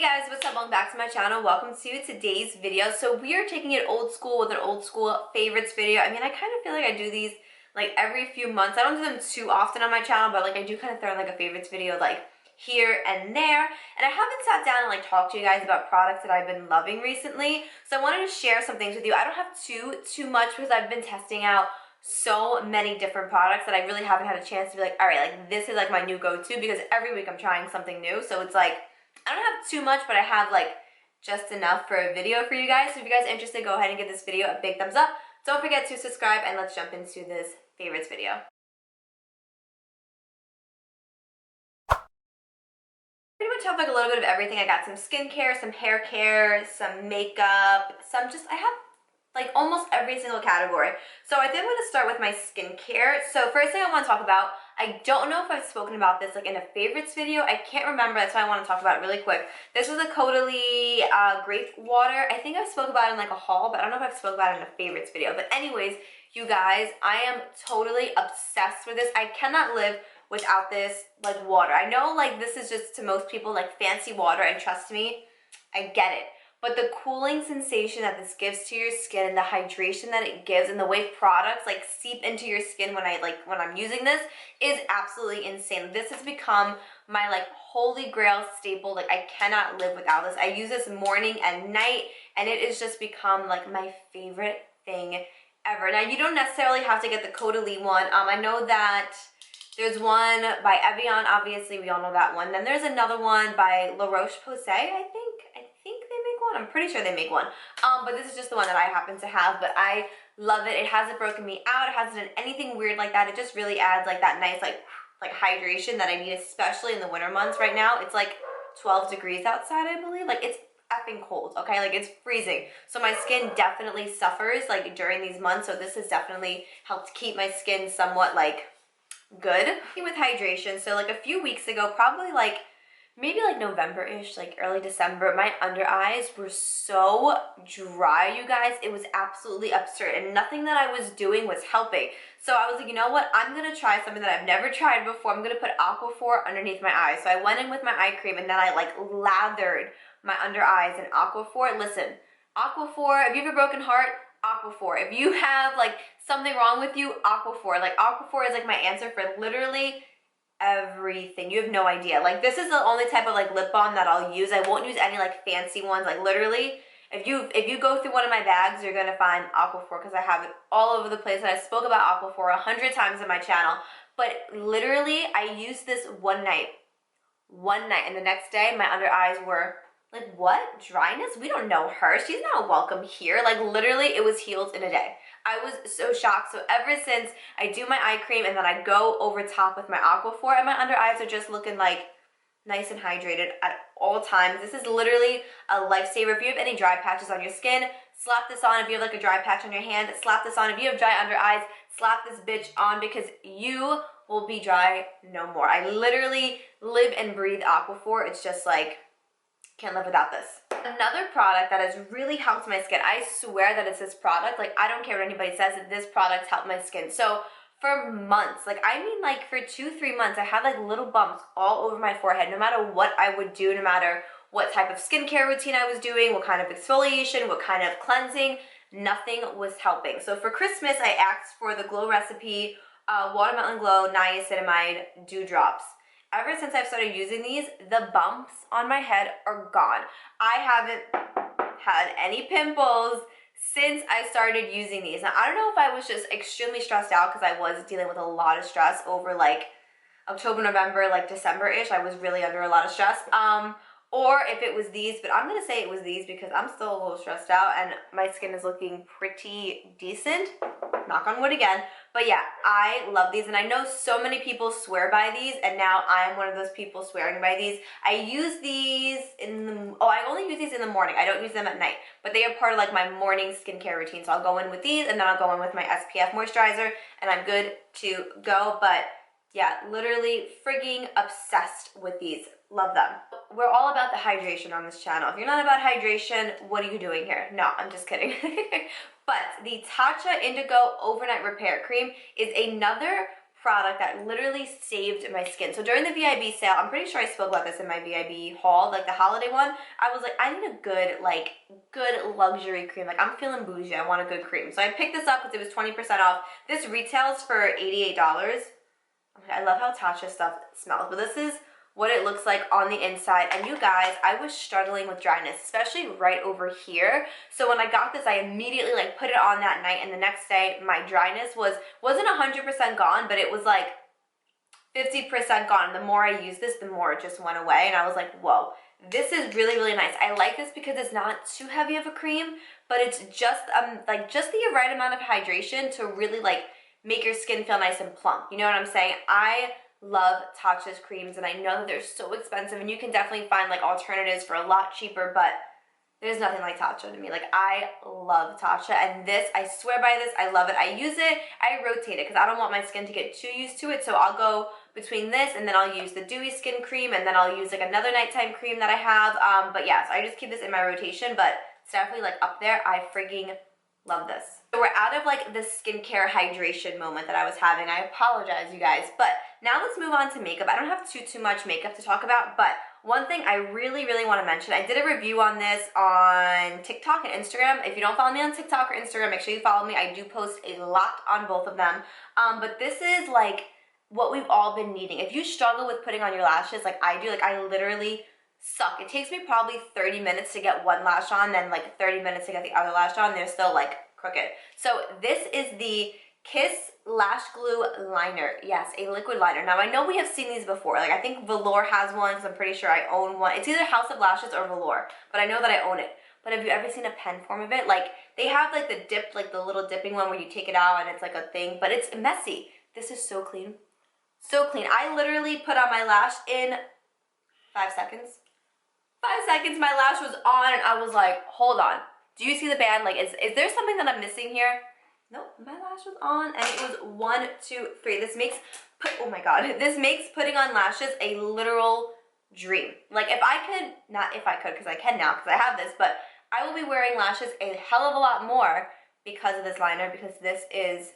Guys, what's up? Welcome back to my channel. Welcome to today's video. So we are taking it old school with an old school favorites video. I mean, I kind of feel like I do these like every few months. I don't do them too often on my channel, but like I do kind of throw in like a favorites video like here and there. And I haven't sat down and like talked to you guys about products that I've been loving recently. So I wanted to share some things with you. I don't have too much because I've been testing out so many different products that I really haven't had a chance to be like, all right, like this is like my new go-to, because every week I'm trying something new. So it's like, I don't have too much, but I have like just enough for a video for you guys. So if you guys are interested, go ahead and give this video a big thumbs up. Don't forget to subscribe, and let's jump into this favorites video. Pretty much have like a little bit of everything. I got some skincare, some hair care, some makeup, I have like almost every single category. So I did want to start with my skincare. So first thing I want to talk about, I don't know if I've spoken about this like in a favorites video. I can't remember. That's why I want to talk about it really quick. This was a Caudalie grape water. I think I spoke about it in like a haul, but I don't know if I've spoke about it in a favorites video. But anyways, you guys, I am totally obsessed with this. I cannot live without this like water. I know like this is just to most people like fancy water, and trust me, I get it. But the cooling sensation that this gives to your skin, and the hydration that it gives, and the way products like seep into your skin when I'm using this is absolutely insane. This has become my like holy grail staple. Like I cannot live without this. I use this morning and night, and it has just become like my favorite thing ever. Now you don't necessarily have to get the Caudalie one. I know that there's one by Evian, obviously we all know that one. Then there's another one by La Roche-Posay, I think they make one. I'm pretty sure they make one. But this is just the one that I happen to have, but I love it. It hasn't broken me out. It hasn't done anything weird like that. It just really adds like that nice like hydration that I need, especially in the winter months right now. It's like 12 degrees outside, I believe. Like it's effing cold, okay? Like it's freezing. So my skin definitely suffers like during these months. So this has definitely helped keep my skin somewhat like good with hydration. So like a few weeks ago, probably like maybe like November-ish, like early December, my under eyes were so dry, you guys. It was absolutely absurd, and nothing that I was doing was helping. So I was like, you know what? I'm gonna try something that I've never tried before. I'm gonna put Aquaphor underneath my eyes. So I went in with my eye cream, and then I like lathered my under eyes in Aquaphor. Listen, Aquaphor, if you have a broken heart, Aquaphor. If you have like something wrong with you, Aquaphor. Like Aquaphor is like my answer for literally everything. You have no idea. Like this is the only type of like lip balm that I'll use. I won't use any like fancy ones. Like literally, if you go through one of my bags, you're gonna find Aquaphor, because I have it all over the place. And I spoke about Aquaphor 100 times in my channel. But literally, I used this one night, and the next day my under eyes were like, what? Dryness? We don't know her. She's not welcome here. Like literally, it was healed in a day. I was so shocked. So ever since, I do my eye cream, and then I go over top with my Aquaphor, and my under eyes are just looking like nice and hydrated at all times. This is literally a lifesaver. If you have any dry patches on your skin, slap this on. If you have like a dry patch on your hand, slap this on. If you have dry under eyes, slap this bitch on, because you will be dry no more. I literally live and breathe Aquaphor. It's just like, can't live without this. Another product that has really helped my skin, I swear that it's this product. Like I don't care what anybody says, that this product helped my skin. So for months, like I mean like for 2-3 months, I had like little bumps all over my forehead. No matter what I would do, no matter what type of skincare routine I was doing, what kind of exfoliation, what kind of cleansing, nothing was helping. So for Christmas, I asked for the Glow Recipe Watermelon Glow Niacinamide Dew Drops. Ever since I've started using these, the bumps on my head are gone. I haven't had any pimples since I started using these. Now, I don't know if I was just extremely stressed out, because I was dealing with a lot of stress over like October, November, like December-ish. I was really under a lot of stress. Or if it was these, but I'm gonna say it was these, because I'm still a little stressed out and my skin is looking pretty decent. Knock on wood again. But yeah, I love these, and I know so many people swear by these, and now I'm one of those people swearing by these. I use these I only use these in the morning. I don't use them at night, but they are part of like my morning skincare routine. So I'll go in with these, and then I'll go in with my SPF moisturizer, and I'm good to go. But yeah, literally frigging obsessed with these. Love them. We're all about the hydration on this channel. If you're not about hydration, what are you doing here? No, I'm just kidding. But the Tatcha Indigo Overnight Repair Cream is another product that literally saved my skin. So during the VIB sale, I'm pretty sure I spoke about this in my VIB haul, like the holiday one, I was like, I need a good, like, good luxury cream. Like, I'm feeling bougie, I want a good cream. So I picked this up because it was 20% off. This retails for $88. I love how Tatcha stuff smells, but this is what it looks like on the inside. And you guys, I was struggling with dryness, especially right over here. So when I got this, I immediately like put it on that night, and the next day my dryness wasn't 100% gone, but it was like 50% gone. The more I used this, the more it just went away, and I was like, whoa, this is really, really nice. I like this because it's not too heavy of a cream, but it's just like just the right amount of hydration to really like make your skin feel nice and plump. You know what I'm saying? I love Tatcha's creams, and I know that they're so expensive, and you can definitely find like alternatives for a lot cheaper, but there's nothing like Tatcha to me. Like, I love Tatcha, and this, I swear by this, I love it. I use it, I rotate it because I don't want my skin to get too used to it, so I'll go between this and then I'll use the dewy skin cream, and then I'll use like another nighttime cream that I have. But yeah, so I just keep this in my rotation, but it's definitely like up there. I freaking love this. So we're out of like the skincare hydration moment that I was having. I apologize, you guys, but now let's move on to makeup. I don't have too much makeup to talk about, but one thing I really, really want to mention, I did a review on this on TikTok and Instagram. If you don't follow me on TikTok or Instagram, make sure you follow me. I do post a lot on both of them, but this is like what we've all been needing. If you struggle with putting on your lashes like I do, like I literally suck. It takes me probably 30 minutes to get one lash on, then like 30 minutes to get the other lash on. They're still like crooked. So this is the Kiss Lash Glue Liner. Yes, a liquid liner. Now I know we have seen these before. Like I think Velour has one because I'm pretty sure I own one. It's either House of Lashes or Velour, but I know that I own it. But have you ever seen a pen form of it? Like they have like the dip, like the little dipping one where you take it out and it's like a thing, but it's messy. This is so clean. So clean. I literally put on my lash in 5 seconds. 5 seconds, my lash was on, and I was like, hold on. Do you see the band? Like, is there something that I'm missing here? Nope, my lash was on, and it was 1, 2, 3. This makes, oh my god, this makes putting on lashes a literal dream. Like, if I could, not if I could, because I can now, because I have this, but I will be wearing lashes a hell of a lot more because of this liner, because this is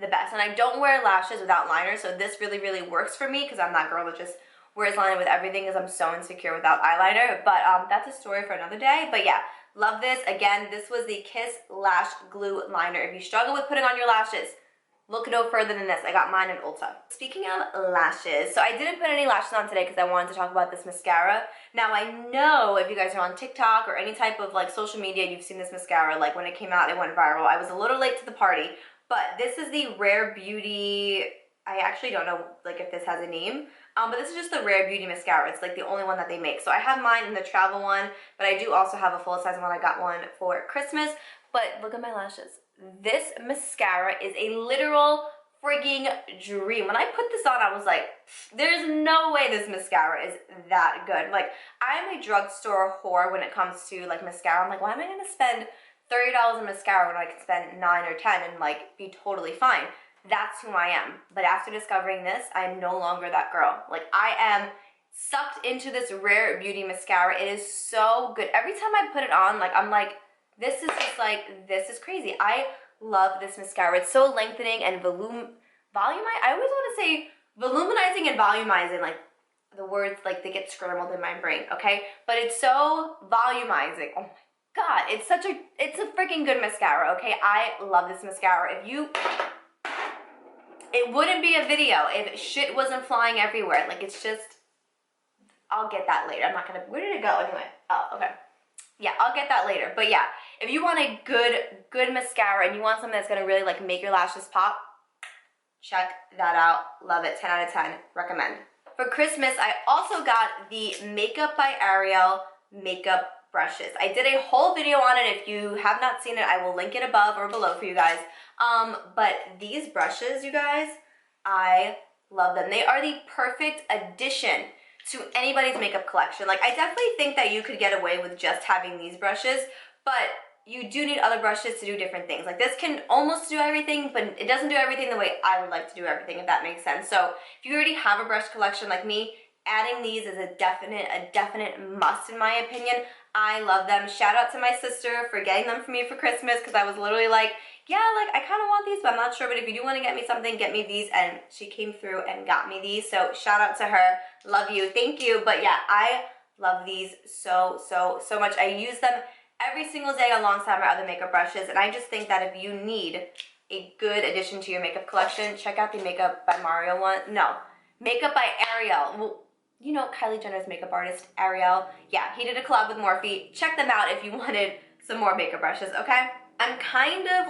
the best. And I don't wear lashes without liner, so this really, really works for me, because I'm that girl that just wears liner with everything because I'm so insecure without eyeliner. But that's a story for another day. But yeah, love this. Again, this was the Kiss Lash Glue Liner. If you struggle with putting on your lashes, look no further than this. I got mine in Ulta. Speaking of lashes, so I didn't put any lashes on today because I wanted to talk about this mascara. Now I know if you guys are on TikTok or any type of like social media, you've seen this mascara. Like when it came out, it went viral. I was a little late to the party, but this is the Rare Beauty. I actually don't know like if this has a name. But this is just the Rare Beauty mascara. It's like the only one that they make. So I have mine in the travel one, but I do also have a full-size one. I got one for Christmas. But look at my lashes. This mascara is a literal frigging dream. When I put this on, I was like, there's no way this mascara is that good. Like, I'm a drugstore whore when it comes to like mascara. I'm like, why am I gonna spend $30 on mascara when I can spend 9 or 10 and like be totally fine? That's who I am. But after discovering this, I'm no longer that girl. Like, I am sucked into this Rare Beauty mascara. It is so good. Every time I put it on, like, I'm like, this is just like, this is crazy. I love this mascara. It's so lengthening and volumizing. I always want to say volumizing and volumizing, like the words, like they get scrambled in my brain, okay? But it's so volumizing. Oh my God, it's a freaking good mascara, okay? I love this mascara. It wouldn't be a video if shit wasn't flying everywhere. Like, it's just, I'll get that later. I'm not gonna, where did it go anyway? Oh, okay. Yeah, I'll get that later. But yeah, if you want a good mascara and you want something that's gonna really like make your lashes pop, check that out. Love it. 10 out of 10. Recommend. For Christmas, I also got the Makeup by Ariel makeup brushes. I did a whole video on it. If you have not seen it, I will link it above or below for you guys. But these brushes, you guys, I love them. They are the perfect addition to anybody's makeup collection. Like, I definitely think that you could get away with just having these brushes, but you do need other brushes to do different things. Like, this can almost do everything, but it doesn't do everything the way I would like to do everything, if that makes sense. So if you already have a brush collection like me, adding these is a definite must in my opinion. I love them. Shout out to my sister for getting them for me for Christmas, because I was literally like, yeah, like I kind of want these, but I'm not sure, but if you do want to get me something, get me these, and she came through and got me these, so shout out to her. Love you. Thank you. But yeah, I love these so much. I use them every single day alongside my other makeup brushes, and I just think that if you need a good addition to your makeup collection, check out the Makeup by Mario one. No, Makeup by Ariel. Well, you know Kylie Jenner's makeup artist, Ariel. Yeah, he did a collab with Morphe. Check them out if you wanted some more makeup brushes, okay? I'm kind of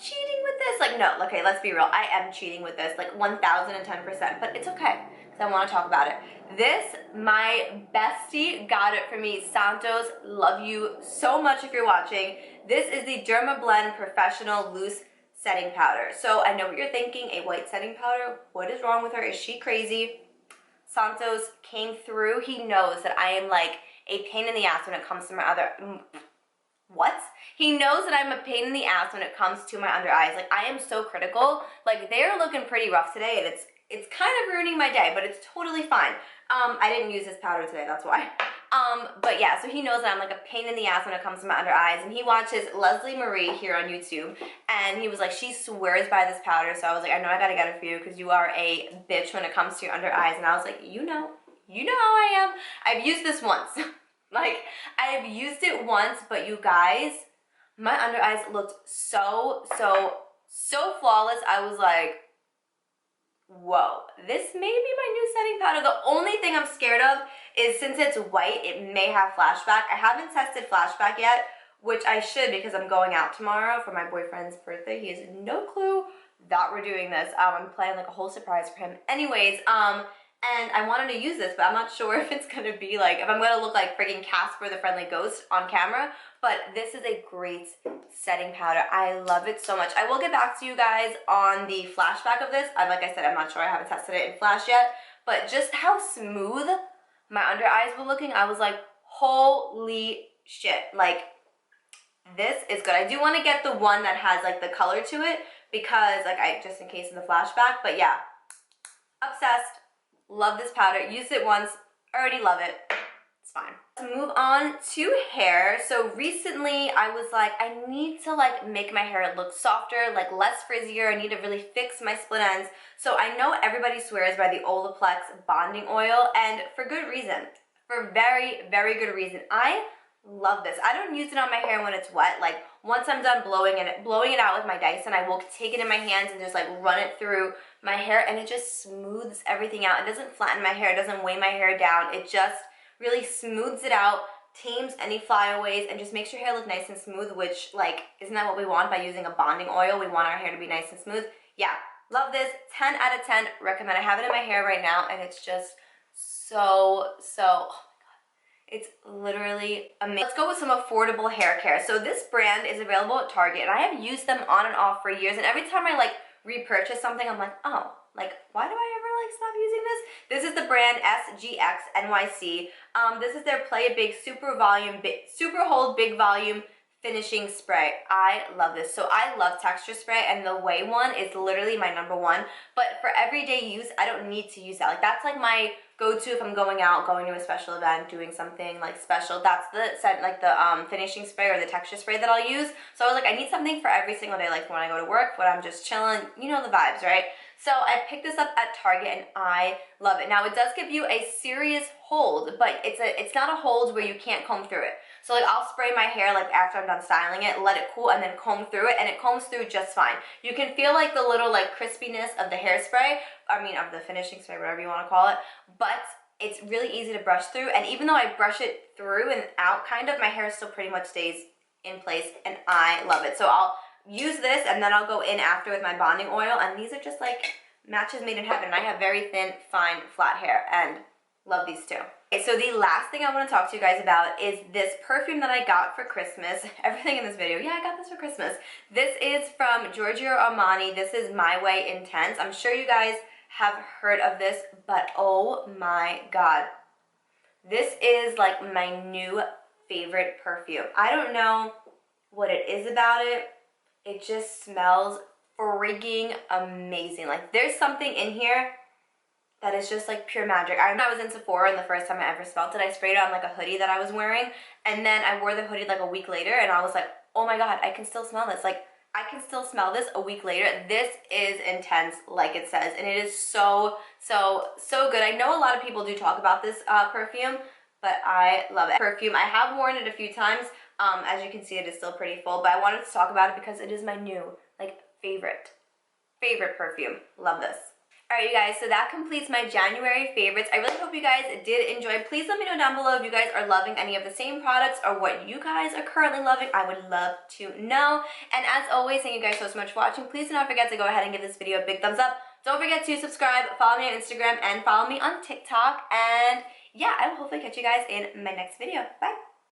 cheating with this. Like, no, okay, let's be real. I am cheating with this, like 1010%, but it's okay, because I want to talk about it. This, my bestie got it for me. Santos, love you so much if you're watching. This is the Dermablend Professional Loose Setting Powder. So I know what you're thinking, a white setting powder? What is wrong with her? Is she crazy? Santos came through. He knows that I am like a pain in the ass when it comes to my other... What? He knows that I'm a pain in the ass when it comes to my under eyes. Like, I am so critical. Like, they're looking pretty rough today, and it's kind of ruining my day, but it's totally fine. I didn't use this powder today, that's why. But yeah, so he knows that I'm like a pain in the ass when it comes to my under eyes, and he watches Leslie Marie here on YouTube, and he was like, she swears by this powder, so I was like, I know I gotta get it for you, because you are a bitch when it comes to your under eyes, and I was like, you know how I am. I've used this once. Like, I've used it once, but you guys, my under eyes looked so flawless. I was like, whoa, this may be my new setting powder. The only thing I'm scared of is, since it's white, it may have flashback. I haven't tested flashback yet, which I should, because I'm going out tomorrow for my boyfriend's birthday. He has no clue that we're doing this. I'm planning like a whole surprise for him. Anyways, and I wanted to use this, but I'm not sure if it's gonna be like, if I'm gonna look like freaking Casper the Friendly Ghost on camera, but this is a great setting powder. I love it so much. I will get back to you guys on the flashback of this. Like I said, I'm not sure, I haven't tested it in flash yet, but just how smooth my under eyes were looking, I was like, holy shit, like, this is good. I do want to get the one that has like the color to it, because like just in case in the flashback, but yeah, obsessed. Love this powder. Used it once. Already love it. It's fine. Let's move on to hair. So recently I was like, I need to like make my hair look softer, like less frizzier. I need to really fix my split ends. So I know everybody swears by the Olaplex bonding oil, and for good reason. For very good reason. I love this. I don't use it on my hair when it's wet. Like, once I'm done blowing it out with my Dyson, I will take it in my hands and just like run it through my hair, and it just smooths everything out. It doesn't flatten my hair, it doesn't weigh my hair down. It just really smooths it out, tames any flyaways, and just makes your hair look nice and smooth, which, like, isn't that what we want by using a bonding oil? We want our hair to be nice and smooth. Yeah, love this. 10 out of 10. Recommend. I have it in my hair right now, and it's just so it's literally amazing. Let's go with some affordable hair care. So this brand is available at Target, and I have used them on and off for years, and every time I like repurchase something, I'm like, oh, like, why do I ever like stop using this? This is the brand SGX NYC. This is their Play a Big Super Hold Big Volume Finishing Spray. I love this. So I love texture spray, and the Way one is literally my #1. But for everyday use, I don't need to use that. Like, that's like my go-to if I'm going out, going to a special event, doing something like special. That's the finishing spray or the texture spray that I'll use. So I was like, I need something for every single day, like when I go to work, when I'm just chilling, you know the vibes, right? So I picked this up at Target, and I love it. Now, it does give you a serious hold, but it's not a hold where you can't comb through it. So like, I'll spray my hair like after I'm done styling it, let it cool, and then comb through it, and it combs through just fine. You can feel like the little like crispiness of the hairspray, of the finishing spray, whatever you want to call it, but it's really easy to brush through, and even though I brush it through and out kind of, my hair still pretty much stays in place, and I love it. So I'll use this, and then I'll go in after with my bonding oil, and these are just like matches made in heaven. I have very thin, fine, flat hair, and love these too. Okay, so the last thing I want to talk to you guys about is this perfume that I got for Christmas. Everything in this video, yeah, I got this for Christmas. This is from Giorgio Armani. This is My Way Intense. I'm sure you guys have heard of this, but oh my god. This is like my new favorite perfume. I don't know what it is about it. It just smells freaking amazing. Like, there's something in here that is just like pure magic. I remember I was in Sephora and the first time I ever smelled it, I sprayed it on like a hoodie that I was wearing, and then I wore the hoodie like a week later and I was like, oh my god, I can still smell this. Like, I can still smell this a week later. This is intense, like it says, and it is so, so, so good. I know a lot of people do talk about this perfume, but I love it. Perfume, I have worn it a few times. As you can see, it is still pretty full, but I wanted to talk about it because it is my new, like, favorite perfume. Love this. Alright, you guys, so that completes my January favorites. I really hope you guys did enjoy. Please let me know down below if you guys are loving any of the same products or what you guys are currently loving. I would love to know. And as always, thank you guys so much for watching. Please do not forget to go ahead and give this video a big thumbs up. Don't forget to subscribe, follow me on Instagram, and follow me on TikTok. And yeah, I will hopefully catch you guys in my next video. Bye!